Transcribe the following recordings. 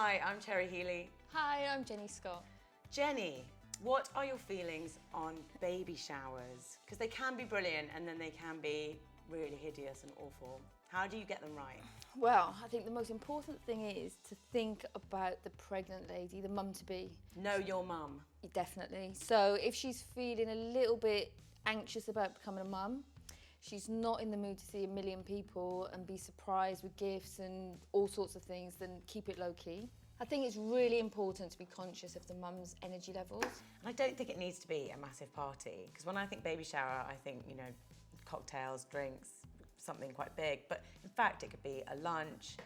Hi, I'm Healey. Hi, I'm Jenny Scott. Jenny, what are your feelings on baby showers? Because they can be brilliant and then they can be really hideous and awful. How do you get them right? Well, I think the most important thing is to think about the pregnant lady, the mum-to-be. Know your mum. Definitely. So if she's feeling a little bit anxious about becoming a mum, she's not in the mood to see a million people and be surprised with gifts and all sorts of things, then keep it low-key. I think it's really important to be conscious of the mum's energy levels. And I don't think it needs to be a massive party, because when I think baby shower, I think, cocktails, drinks, something quite big. But in fact, it could be a lunch.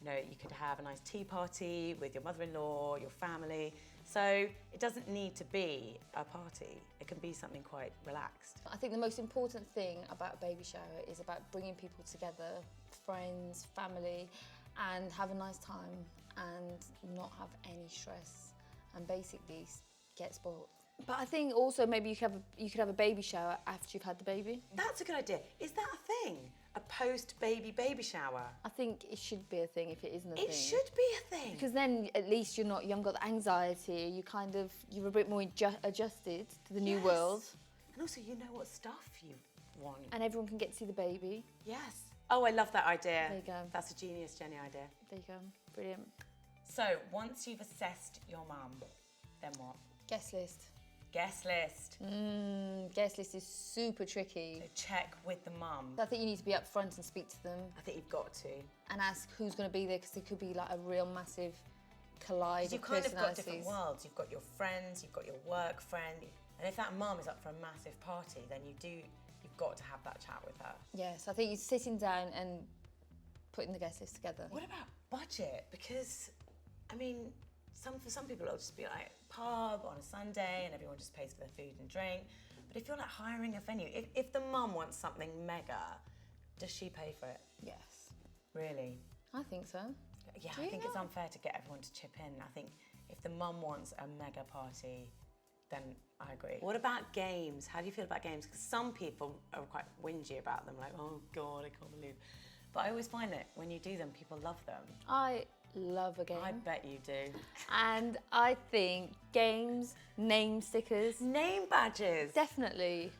You could have a nice tea party with your mother-in-law, your family. So it doesn't need to be a party. It can be something quite relaxed. I think the most important thing about a baby shower is about bringing people together, friends, family, and have a nice time and not have any stress and basically get spoiled. But I think also maybe you could have a baby shower after you've had the baby. That's a good idea. Is that a thing? A post-baby shower? I think it should be a thing if it isn't a thing. It should be a thing. Because then at least you haven't got the anxiety, you're a bit more adjusted to the new world. And also you know what stuff you want. And everyone can get to see the baby. Yes. Oh, I love that idea. There you go. That's a genius Jenny idea. There you go, brilliant. So once you've assessed your mum, then what? Guest list. Guest list. Guest list is super tricky. So check with the mum. I think you need to be up front and speak to them. I think you've got to. And ask who's going to be there, because it could be like a real massive collide of You've kind of got personalities. different worlds. You've got your friends, you've got your work friend. And if that mum is up for a massive party, then you've got to have that chat with her. Yes, I think you're sitting down and putting the guest list together. What about budget? Because, for some people it'll just be like pub on a Sunday and everyone just pays for their food and drink. But if you're like hiring a venue, if the mum wants something mega, does she pay for it? Yes. Really? I think so. Yeah, I think it's unfair to get everyone to chip in. I think if the mum wants a mega party, then I agree. What about games? How do you feel about games? Because some people are quite whingy about them, like, oh God, I can't believe. But I always find that when you do them, people love them. I love a game. I bet you do. And I think games, name stickers. Name badges. Definitely.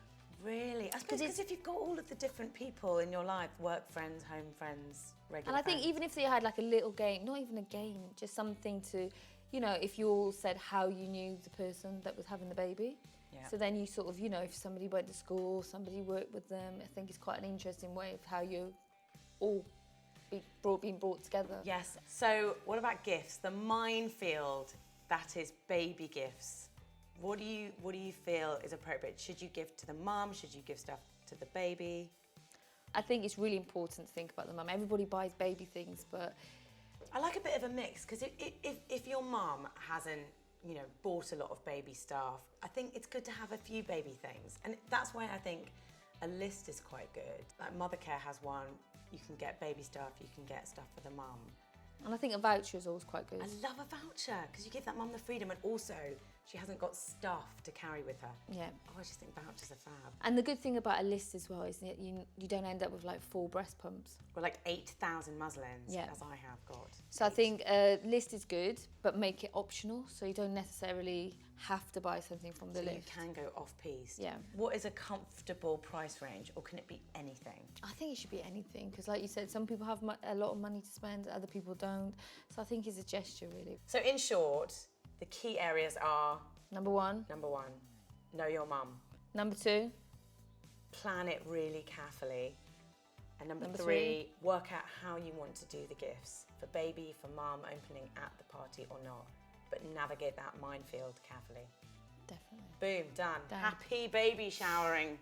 Really? I suppose because if you've got all of the different people in your life, work friends, home friends, regular And I think friends. even if they had like a little game, not even a game, just something to, if you all said how you knew the person that was having the baby. Yeah. So then you sort of, if somebody went to school, somebody worked with them, I think it's quite an interesting way of how you all being brought together. Yes. So what about gifts? The minefield that is baby gifts. What do you feel is appropriate? Should you give to the mum? Should you give stuff to the baby? I think it's really important to think about the mum. Everybody buys baby things, but I like a bit of a mix, because if your mum hasn't, bought a lot of baby stuff, I think it's good to have a few baby things. And that's why I think a list is quite good. Like Mothercare has one. You can get baby stuff, you can get stuff for the mum. and I think a voucher is always quite good. I love a voucher, because you give that mum the freedom, and also she hasn't got stuff to carry with her. Yeah. Oh, I just think vouchers are fab. And the good thing about a list as well is that you don't end up with like 4 breast pumps. Or like 8,000 muslins, Yeah. as I have got. So I think a list is good, but make it optional, so you don't necessarily have to buy something from the So you list. can go off-piste. Yeah. What is a comfortable price range, or can it be anything? I think it should be anything, because like you said, some people have a lot of money to spend, other people don't. So I think it's a gesture, really. So in short, the key areas are... Number 1. Number 1, know your mum. Number 2. Plan it really carefully. And number Number 3, work out how you want to do the gifts. For baby, for mum, opening at the party or not. But navigate that minefield carefully. Definitely. Boom, done. Done. Happy baby showering.